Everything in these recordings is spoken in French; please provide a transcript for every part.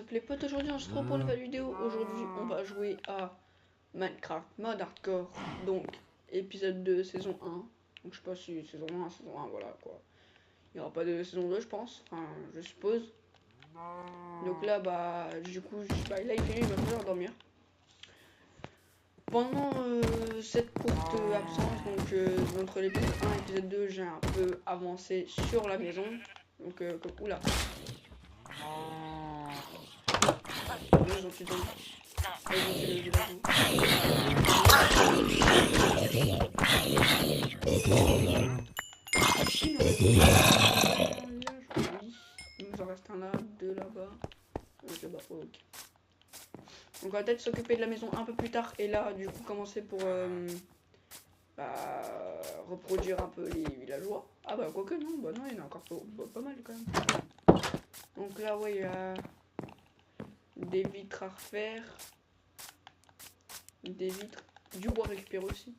up les potes, aujourd'hui on se retrouve pour une nouvelle vidéo. Aujourd'hui on va jouer à Minecraft mode hardcore, donc épisode 2 saison 1. Donc je sais pas si saison 1, voilà quoi. Il n'y aura pas de saison 2 je pense, enfin je suppose. Donc là bah du coup là il fait nuit, il va falloir dormir. Pendant cette courte absence, donc entre l'épisode 1 et l'épisode 2, j'ai un peu avancé sur la maison. Donc oula. Ils ont tué le il nous en reste un là, deux là-bas. Ok, bah, ok. Donc on va peut-être s'occuper de la maison un peu plus tard et là du coup commencer pour reproduire un peu les villageois. Ah bah quoique non, bah non il y en a encore pas mal quand même. Donc là ouais il y a des vitres à refaire, des vitres, du bois récupéré aussi.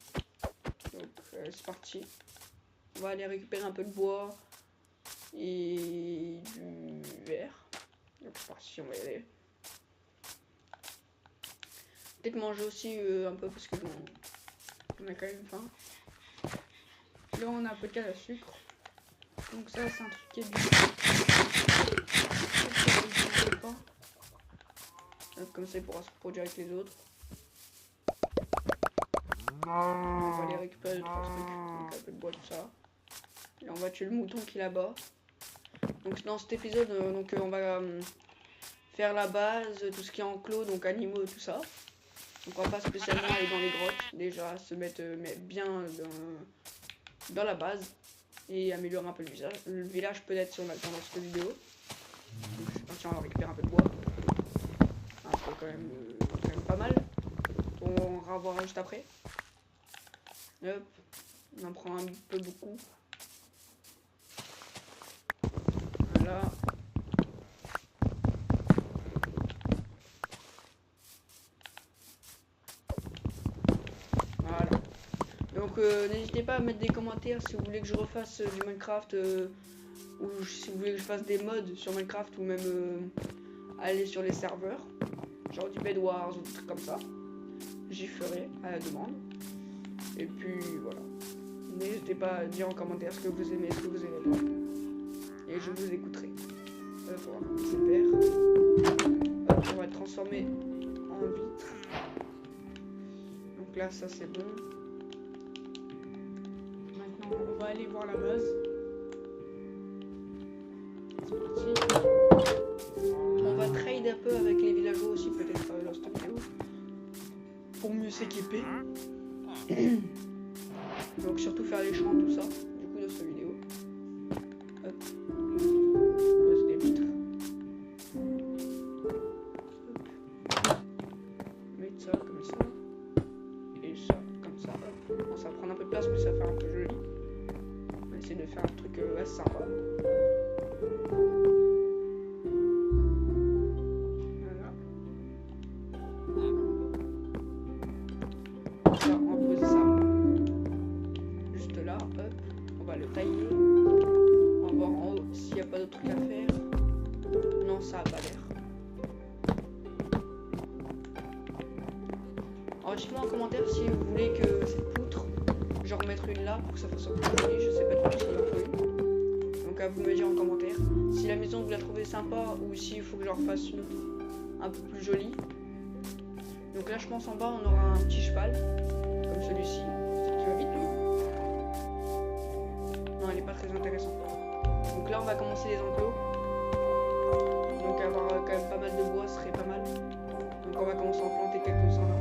Donc c'est parti. On va aller récupérer un peu de bois et du verre. Donc c'est parti, on va y aller. Peut-être manger aussi un peu parce que bon, on a quand même faim. Là on a un peu de canne à sucre. Donc ça c'est un truc qui est du comme ça il pourra se reproduire avec les autres. On va aller récupérer 2-3 trucs, donc un peu de bois, tout ça. Et on va tuer le mouton qui est là-bas. Donc dans cet épisode, on va faire la base, tout ce qui est enclos, donc animaux et tout ça. Donc on va pas spécialement aller dans les grottes, déjà se mettre bien dans la base et améliorer un peu le village peut-être si on a le temps dans cette vidéo. Donc c'est parti, on va récupérer un peu de bois. Un peu quand même pas mal. On va revoir juste après. Hop, on en prend un peu beaucoup. Voilà. Voilà. Donc n'hésitez pas à mettre des commentaires si vous voulez que je refasse du Minecraft ou si vous voulez que je fasse des mods sur Minecraft ou même aller sur les serveurs, genre du Bed Wars ou des trucs comme ça. J'y ferai à la demande. Et puis voilà. N'hésitez pas à dire en commentaire ce que vous aimez, ce que vous aimez pas. Et je vous écouterai. Voilà, c'est vert. On va le transformer en vitre. Donc là, ça c'est bon. Maintenant, on va aller voir la base. C'est parti. On va trade un peu avec les villageois aussi, peut-être dans cette vidéo. Pour mieux s'équiper. Donc surtout faire les champs, tout ça, du coup dans cette vidéo. Hop. C'est des vitres. Hop. Mettre ça comme ça. Et ça comme ça. Hop. Bon, ça va prendre un peu de place mais ça va faire un peu joli. On va essayer de faire un truc assez sympa. Le tailler. On va voir en haut s'il n'y a pas d'autres trucs à faire. Non, ça a pas l'air. Alors dites-moi en commentaire si vous voulez que cette poutre, j'en remettre une là pour que ça fasse un peu plus joli. Je sais pas trop s'il en faut une. Donc à vous me dire en commentaire si la maison vous la trouvez sympa ou s'il faut que j'en refasse une un peu plus jolie. Donc là je pense en bas on aura un petit cheval comme celui-ci. C'est qui va vite lui. Non, il est pas très intéressant. Donc là on va commencer les enclos. Donc avoir quand même pas mal de bois serait pas mal. Donc on va commencer à en planter quelques-uns là.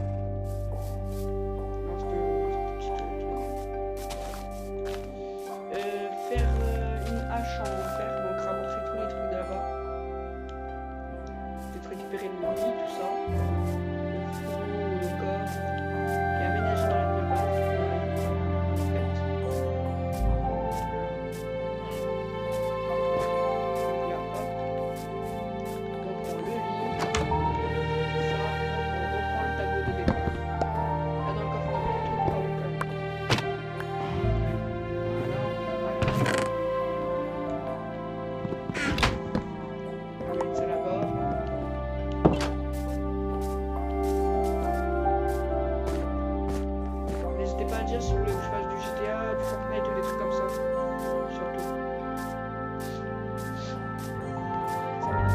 Faire une hache en fer, donc ramasser tous les trucs de là-bas. Peut-être récupérer le lit, tout ça. Le four, le coffre. Et aménager dans la nouvelle base. On reprend le tableau de dire si vous voulez que je fasse du GTA, du Fortnite ou des trucs comme ça. Surtout. Ça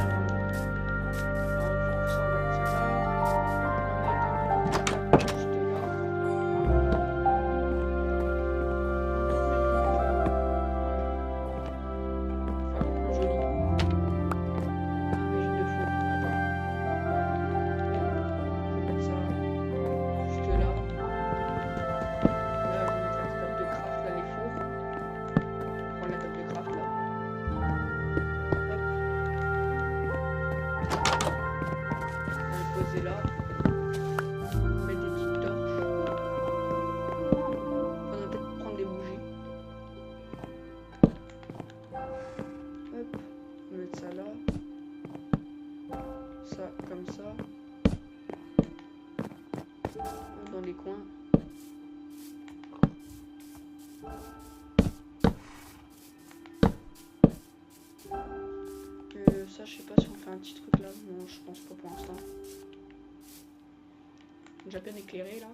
m'aiderait vraiment. Alors, ça, on va mettre ça là. On va mettre juste là. Enfin, plus joli. Mais de fou. Attends. Je vais mettre ça juste là. Là, je vais mettre la table de craft, là, les fours. Je vais prendre la table de craft, là. Hop. On va le poser là. Mettre des petites torches. On va peut-être prendre des bougies. Hop. On va mettre ça là. Ça, comme ça. Dans les coins. Ça, je sais pas si on fait un petit truc là. Non, je pense pas pour l'instant. Déjà bien éclairé là.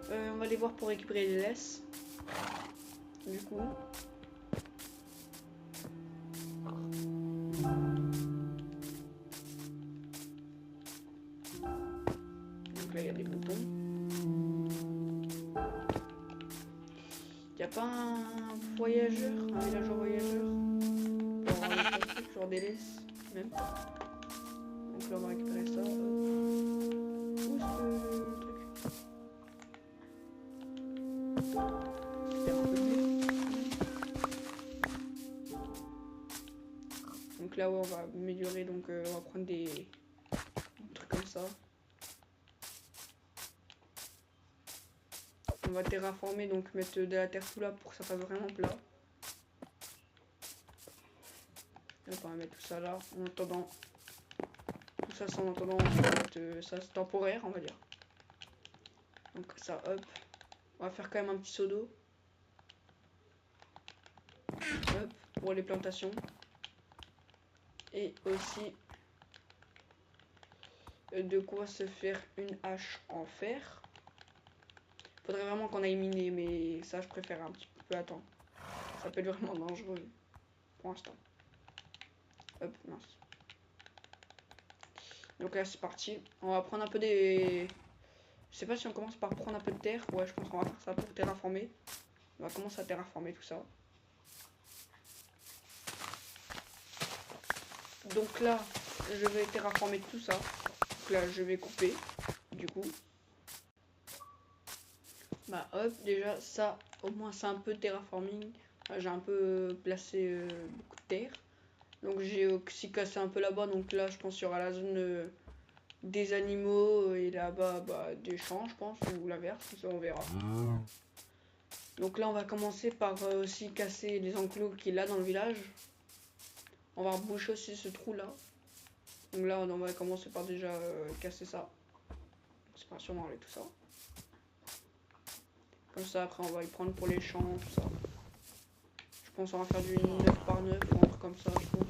On va aller voir pour récupérer les laisses. Du coup. Donc là, il y a des boutons. Y a pas un voyageur, un villageois voyageur pour avoir des trucs, genre des laisses même. Donc là on va récupérer ça. Où est-ce que le truc? Récupère un peu de blé. Donc là ouais, on va améliorer, donc on va prendre des trucs comme ça. On va terraformer, donc mettre de la terre tout là pour que ça fasse vraiment plat. Donc on va mettre tout ça là en attendant. Tout ça c'est en attendant, on va mettre ça c'est temporaire on va dire. Donc ça hop. On va faire quand même un petit seau d'eau. Hop, pour les plantations. Et aussi de quoi se faire une hache en fer. Faudrait vraiment qu'on aille miner, mais ça je préfère un petit peu attendre. Ça peut être vraiment dangereux pour l'instant. Hop, mince. Donc là c'est parti. On va prendre un peu des... Je sais pas si on commence par prendre un peu de terre. Ouais, je pense qu'on va faire ça pour terraformer. On va commencer à terraformer tout ça. Donc là, je vais terraformer tout ça. Donc là, je vais couper. Du coup. Bah hop, déjà ça, au moins c'est un peu terraforming. J'ai un peu placé beaucoup de terre. Donc j'ai aussi cassé un peu là-bas. Donc là, je pense qu'il y aura la zone des animaux et là-bas bah, des champs, je pense, ou l'inverse, ça on verra. Donc là, on va commencer par aussi casser les enclos qu'il y a là dans le village. On va reboucher aussi ce trou là. Donc là, on va commencer par déjà casser ça. C'est pas sûrement avec tout ça. Comme ça, après, on va y prendre pour les champs, tout ça. Je pense qu'on va faire du 9 par 9 ou un truc comme ça. Je pense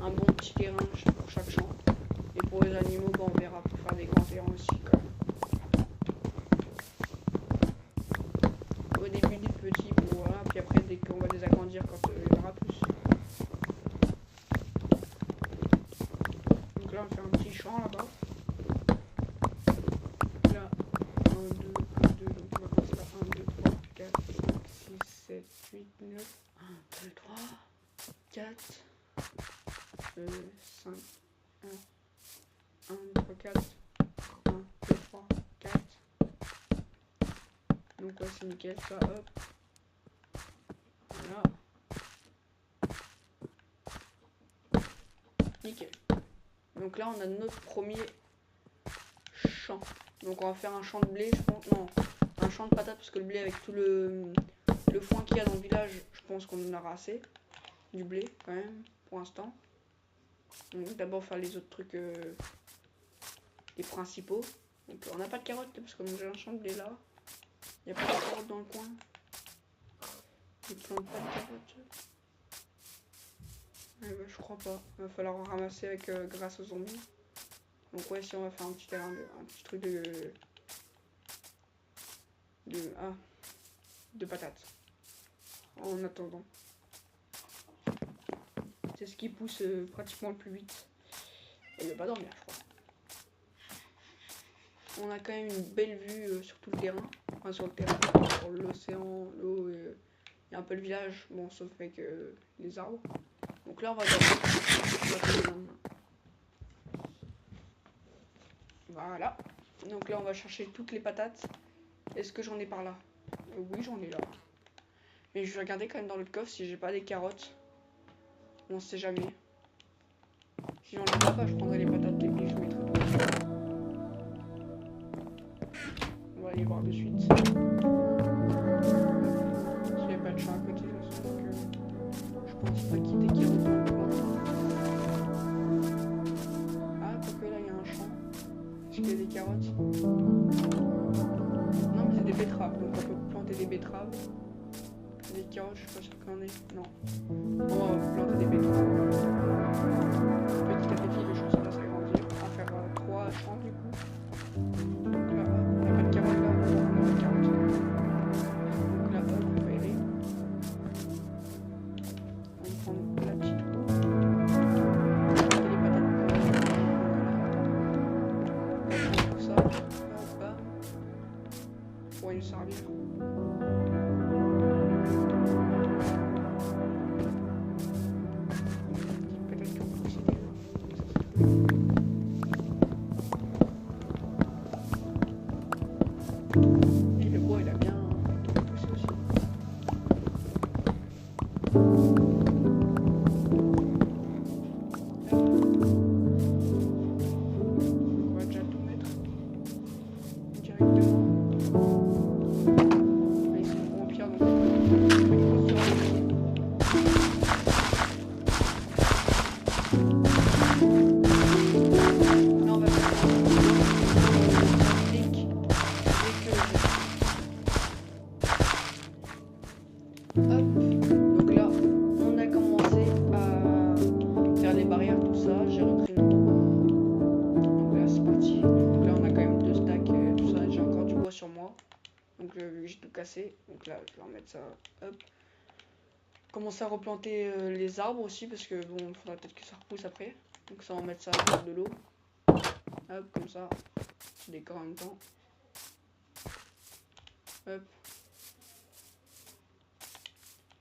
un bon petit terrain pour chaque champ. Et pour les animaux, bah, on verra pour faire des grands terrains aussi quand même. Au début des petits, pour voilà. Puis après, dès qu'on va les agrandir quand il y en aura plus. Donc là, on va faire un petit champ là-bas. Là, 1, 2, 1, 2. Donc on va commencer par 1, 2, 3, 4, 5, 6, 7, 8, 9. 1, 2, 3, 4, 5, 1, 2, 3, 4. 1, 2, 3, 4. Donc ouais, c'est nickel, ça, hop. Voilà. Nickel. Donc là, on a notre premier champ. Donc on va faire un champ de blé, je pense. Non, un champ de patates, parce que le blé, avec tout le foin qu'il y a dans le village, je pense qu'on en aura assez. Du blé, quand même, pour l'instant. Donc d'abord faire les autres trucs, les principaux. Donc on n'a pas de carottes, parce que j'ai un champ de blé là. Il n'y a pas de carottes dans le coin. Je ne plante pas de carottes. Ouais, bah, je crois pas. Il va falloir en ramasser avec, grâce aux zombies. Donc ouais, si on va faire un petit terrain, un petit truc de patates. En attendant. C'est ce qui pousse pratiquement le plus vite. Elle ne veut pas dormir, je crois. On a quand même une belle vue sur tout le terrain. Enfin, sur le terrain, sur l'océan, l'eau, et un peu le village. Bon, sauf avec les arbres. Donc là, on va dormir. Voilà. Donc là, on va chercher toutes les patates. Est-ce que j'en ai par là? Oui, j'en ai là. Mais je vais regarder quand même dans le coffre si j'ai pas des carottes. On sait jamais. Si j'en ai pas, bah, je prendrai les patates et puis je mettrai tout. On va aller voir de suite. S'il n'y a pas de champ à côté, donc, je pense pas qu'il y ait des carottes dans le coin. Ah, quoique là, il y a un champ. Est-ce qu'il y a des carottes? Non, mais c'est des betteraves, donc on peut planter des betteraves. Des carottes, je suis pas sûr qu'il y en ait. Non. On va planter des betteraves. Petit à petit, les champs, ça va s'agrandir. On va faire 3 champs du coup. Donc là, il n'y a pas de carottes là. On a des carottes. Donc là, on va y aller. On va prendre la petite roue. Et les patates. On va prendre tout ça. Hop, bam. Pour nous servir. Et le bois il a bien poussé aussi. On va déjà tout mettre directement. Mais ils sont en pierre donc là on va faire hop, donc là on a commencé à faire les barrières, tout ça, j'ai repris une roue. Donc là c'est parti. Donc là on a quand même 2 stacks, tout ça, j'ai encore du bois sur moi. Donc j'ai tout cassé. Donc là je vais remettre ça, hop. Commencer à replanter les arbres aussi parce que bon, il faudra peut-être que ça repousse après. Donc ça on va mettre ça à de l'eau. Hop, comme ça. Je décore en même temps. Hop.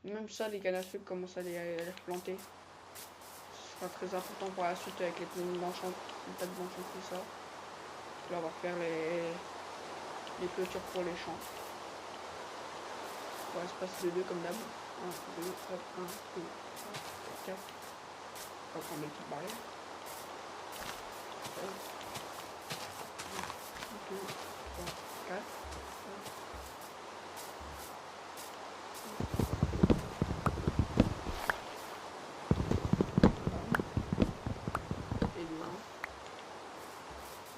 Même ça, les cannes à sucre, commence à les replanter. Ce sera très important pour la suite avec les plantes blanchantes, les pattes blanchantes, tout ça. Là, on va refaire les clôtures pour les champs. On va se passer de 2 comme d'hab. 1, 2, hop, 1, 2, 3, 4. On va prendre les petites barrières. 1, 2, 3, 4.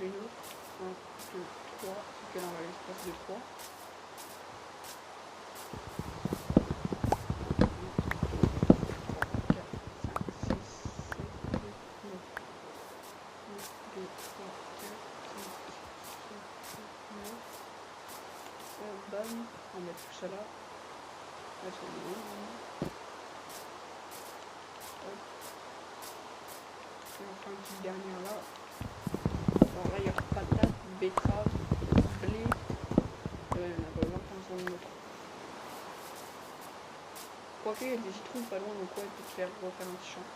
Une autre, 1, 2, 3, donc là on va l'espace de 3. 1, 2, 3, 4, 5, 6, 7, 8, 9. Bam, on va mettre tout ça là. Là c'est bon. Et on fera une petite dernière là. Alors là il y a patates, betteraves, blé. Il y en a pas besoin pour un autre. Quoique il y a des citrouilles pas loin, donc ouais, peut-être refaire un petit champ.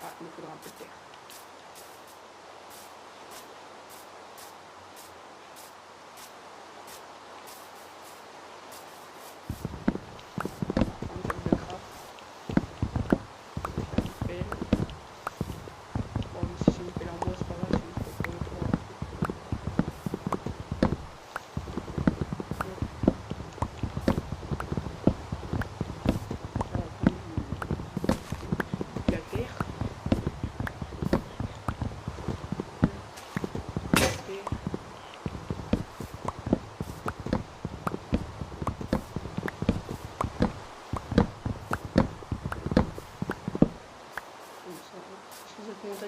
Ah, il me faudra un peu de terre.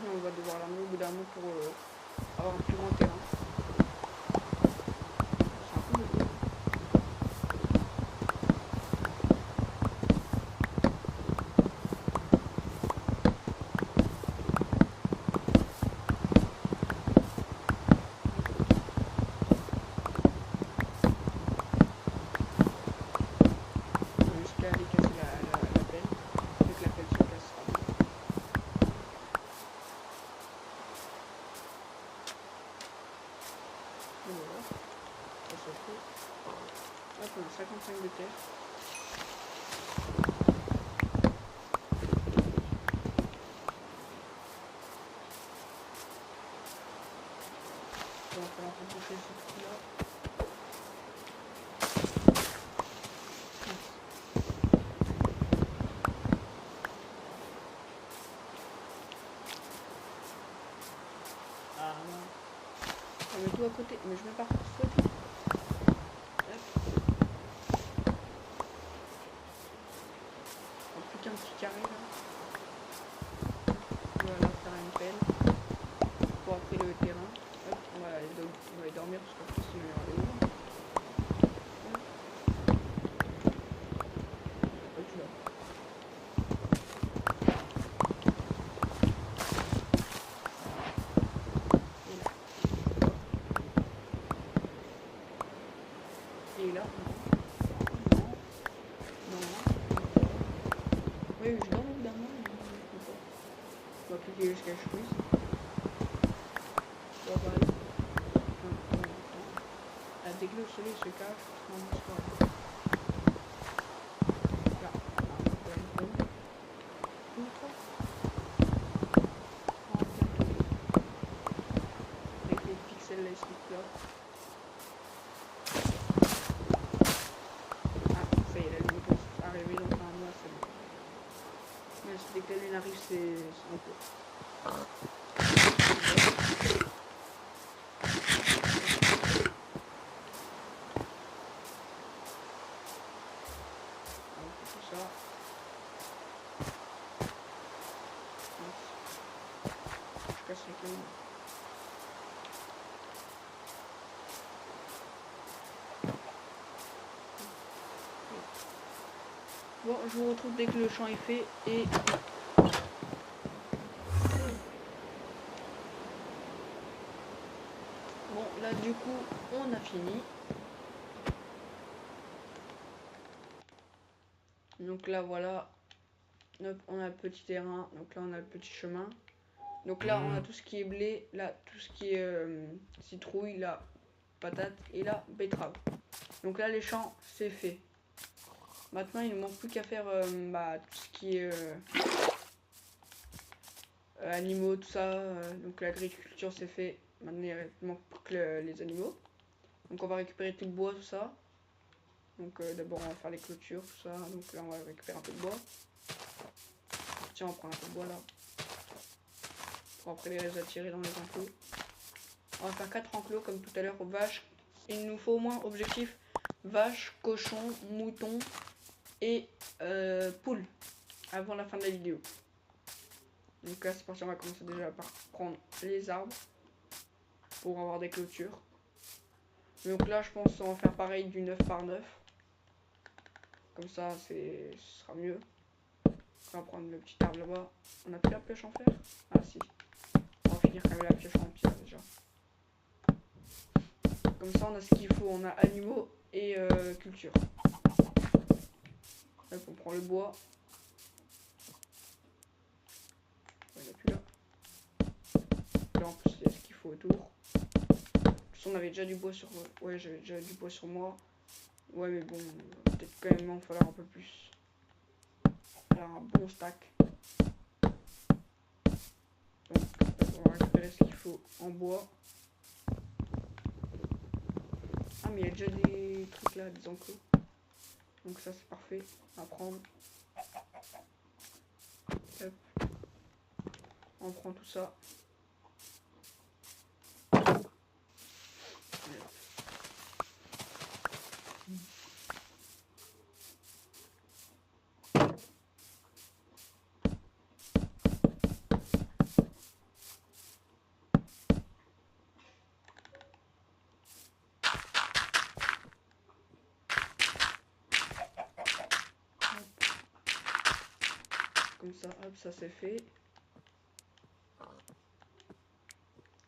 mais on va devoir l'amener au bout d'un moment pour avoir un plus grand terrain. C'est un peu beaucoup. Jusqu'à aller casser la pelle, dès que la pelle se cassera. Et voilà, ça se fait. Hop, on a 55 de terre. Il va falloir reboucher ce truc là. Ah non. On met tout à côté, mais je mets pas ce côté. Plus qu'un petit carré là. Voilà, faire une pelle pour après le terrain. Hop, on va aller dormir parce qu'après sinon il y aura des loups. Hop là. Et là, non. Oui, je dors évidemment. On va cliquer jusqu'à ce que je puisse. On va parler. Dès que le soleil se cache, on va se voir. Là, avec les pixels là, ils sont là. Ah, ça y est, la lune est arrivée, donc normalement c'est bon. Mais dès que la lune arrive, c'est un peu. Ça. Je casse les clés. Bon, je vous retrouve dès que le champ est fait et... Bon, là du coup, on a fini. Donc là, voilà. Hop, on a le petit terrain. Donc là, on a le petit chemin. Donc là, on a tout ce qui est blé. Là, tout ce qui est citrouille. Là, patate. Et là, betterave. Donc là, les champs, c'est fait. Maintenant, il ne manque plus qu'à faire tout ce qui est animaux, tout ça. Donc l'agriculture, c'est fait. Maintenant, il manque plus que les animaux. Donc on va récupérer tout le bois, tout ça. Donc d'abord, on va faire les clôtures, tout ça. Donc là, on va récupérer un peu de bois. Tiens, on prend un peu de bois là. Pour après les attirer dans les enclos. On va faire 4 enclos comme tout à l'heure aux vaches. Il nous faut au moins objectif vaches, cochons, moutons et poules avant la fin de la vidéo. Donc là c'est parti, on va commencer déjà par prendre les arbres pour avoir des clôtures. Donc là je pense qu'on va faire pareil du 9 par 9. Comme ça ce sera mieux. On va prendre le petit arbre là-bas. On a plus la pioche en fer? Ah si. On va finir quand même la pioche en pierre déjà. Comme ça on a ce qu'il faut, on a animaux et culture. Hop, on prend le bois. Il n'y en a plus là. Là en plus il y a ce qu'il faut autour. De toute façon on avait déjà du bois sur... Ouais, j'avais déjà du bois sur moi. Ouais mais bon, peut-être quand même en falloir un peu plus. Faire un bon stack. Donc on va récupérer ce qu'il faut en bois. Ah mais il y a déjà des trucs là, des enclos. Donc ça c'est parfait à prendre. Hop. On prend tout ça. comme ça. Hop, ça c'est fait.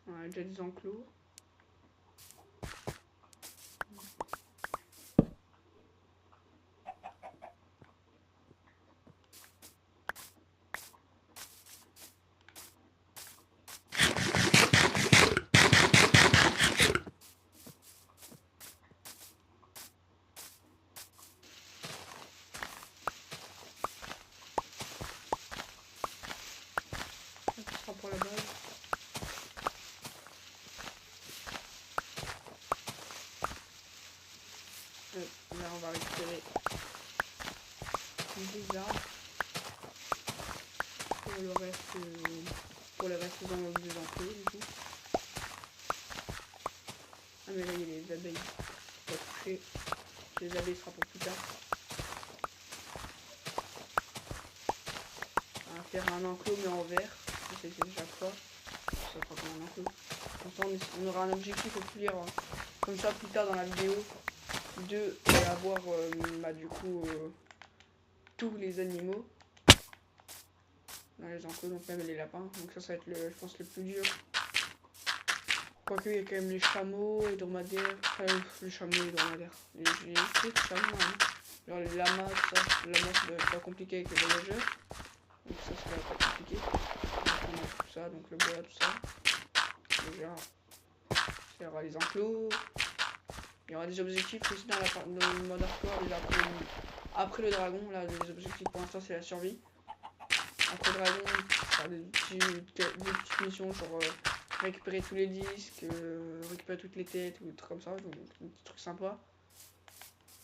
On a déjà des enclos. Ce sera pour la base. Là on va récupérer des arbres pour le reste dans des enclos du coup. Ah mais là il y a les abeilles. On va toucher. Les abeilles sera pour plus tard. On va faire un enclos mais en vert. C'est déjà quoi. Ça fera comme un enclos. Comme ça on aura un objectif au plus comme ça plus tard dans la vidéo de avoir du coup tous les animaux dans les enclos, donc même les lapins. Donc ça va être je pense le plus dur. Quoique il y a quand même les chameaux, les dromadaires, les chameaux et les dromadaires. Les chameaux, hein. Genre les lamas, tout ça. Les lamas ça doit être pas compliqué avec les voyageurs. Donc ça va pas compliqué. Donc on a tout ça, donc le bois, tout ça. Déjà, il y aura les enclos. Il y aura des objectifs aussi dans le mode hardcore. Déjà après le dragon, là les objectifs pour l'instant c'est la survie. Après le dragon, faire des petites missions genre récupérer tous les disques, récupérer toutes les têtes ou des trucs comme ça, donc des petits trucs sympas.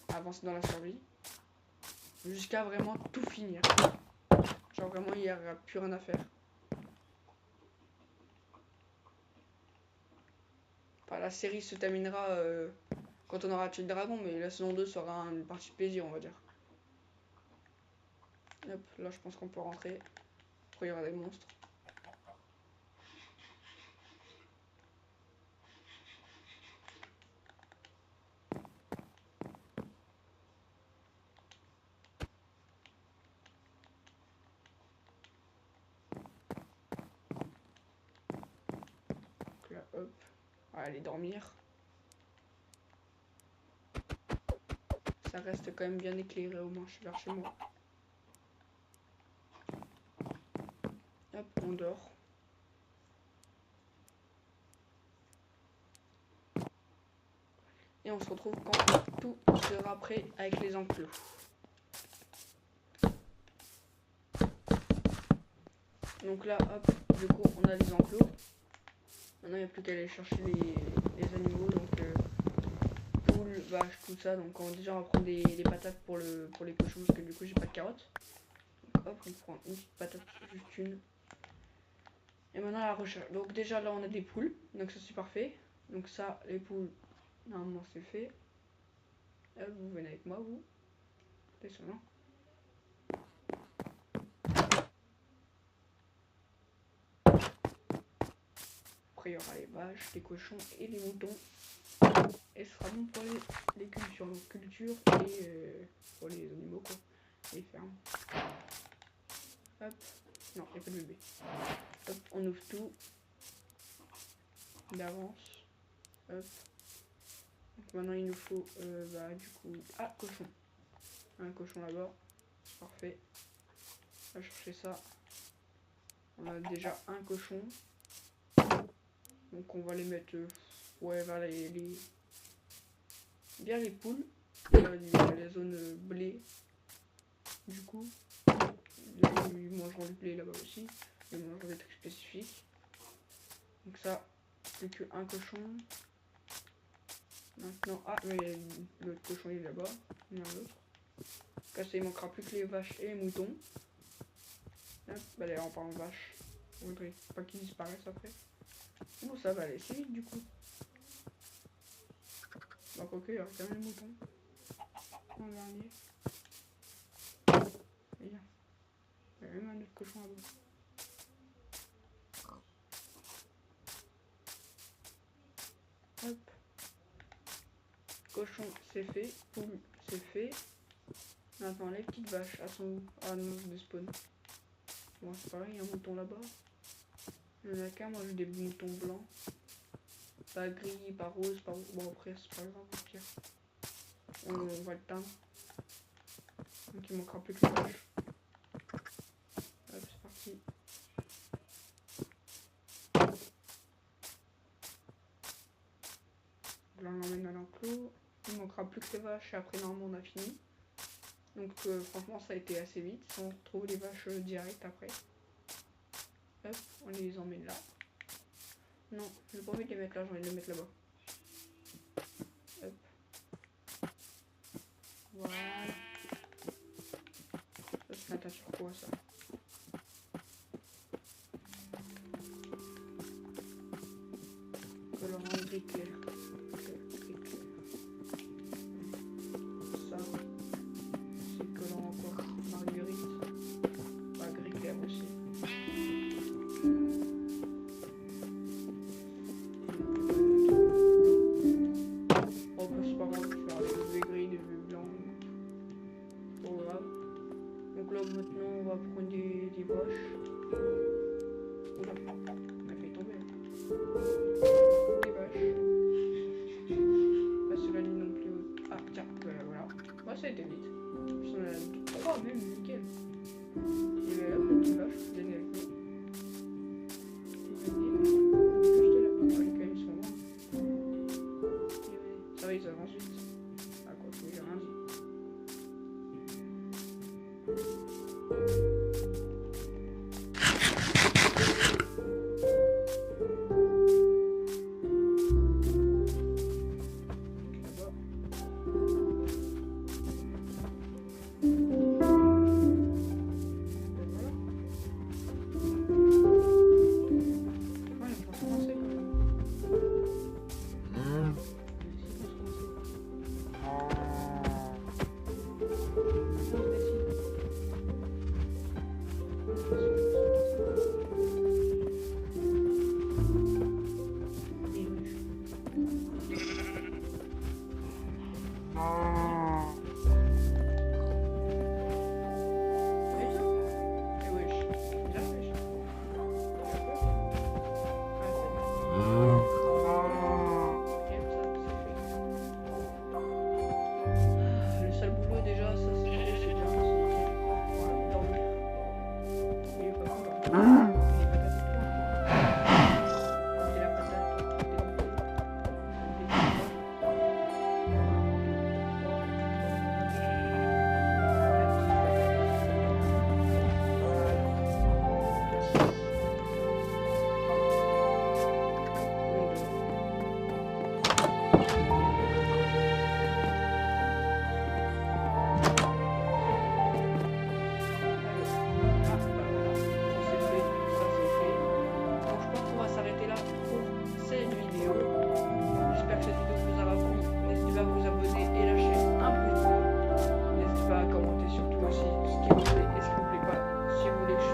Avancer dans la survie. Jusqu'à vraiment tout finir. Genre vraiment il n'y aura plus rien à faire. Enfin, la série se terminera quand on aura tué le dragon, mais la saison 2 sera une partie de plaisir on va dire. Hop, là je pense qu'on peut rentrer. Après il y aura des monstres. Donc là hop, on va aller dormir. Ça reste quand même bien éclairé au moins, je suis vers chez moi. Hop, on dort. Et on se retrouve quand tout sera prêt avec les enclos. Donc là, hop, du coup, on a les enclos. Maintenant, il n'y a plus qu'à aller chercher les animaux. Donc, poules, vaches, tout ça. Donc, déjà, on va prendre des patates pour les cochons. Parce que du coup, j'ai pas de carottes. Donc, hop, on prend une petite patate, juste une. Et maintenant, la recherche. Donc, déjà, là, on a des poules. Donc, ça, c'est parfait. Donc, ça, les poules, normalement, c'est fait. Là, vous venez avec moi, vous. Descendant. Après, il y aura les vaches, les cochons et les moutons. Et ce sera bon pour les cultures. Donc, culture et pour les animaux, quoi. Les fermes. Hop. Non, il n'y a pas de bébé. Hop, on ouvre tout. Il avance. Hop. Donc maintenant, il nous faut, du coup... Ah, cochon. Un cochon là-bas. Parfait. On va chercher ça. On a déjà un cochon. Donc on va les mettre... ouais, vers bien les poules. Les zones blé. Du coup. Ils mangeront du blé là-bas aussi. Ils mangeront des trucs spécifiques. Donc ça, plus qu'un cochon. Maintenant, ah, mais l'autre cochon il est là-bas. Il y en a un autre. Donc là, ça, il manquera plus que les vaches et les moutons. Hop, bah d'ailleurs, en parlant de vaches, on voudrait pas qu'ils disparaissent après. Bon, ça va aller assez vite du coup. Bah, quoique, il y aura quand même les moutons. En dernier. Et bien. Il y a même un autre cochon là-bas. Hop. Cochon, c'est fait. Poule, c'est fait. Maintenant, les petites vaches, elles sont où? Ah non, de spawn. Bon, c'est pareil, il y a un mouton là-bas. Il y en a qu'un, moi j'ai des moutons blancs. Pas gris, pas rose, pas rouge. Bon, après, c'est pas grave, au pire. On va le teindre. Donc il manquera plus que les vaches. Hop, c'est parti. Là, on l'emmène à l'enclos. Il manquera plus que les vaches et après, normalement, on a fini. Donc, franchement, ça a été assez vite. On retrouve les vaches direct après. Hop, on les emmène là. Non, j'ai pas envie de les mettre là, j'ai envie de les mettre là-bas. Hop. Voilà. Ça, c'est un tas sur quoi, ça? Colorant gris clair. Ça, c'est colorant quoi? Marguerite. Bah, gris clair aussi. Oh, bah, c'est pas grave, je vais faire des blés gris, des blés blancs. Pas grave. Donc là, maintenant, on va prendre des vaches. Oula, on a fait tomber. Des vaches. Pas sur la ligne non plus haute. Ah, tiens, voilà. Moi, ça a été vite. Puis on a 3 même, nickel. Et bien là, petite vache, je vais avec nous. Juste là, les cas, ils sont loin. Ça va, ils avancent vite. Ah, quoi, j'ai rien dit. Commenter surtout aussi ce qui vous plaît et ce qui vous plaît pas. Si vous voulez que je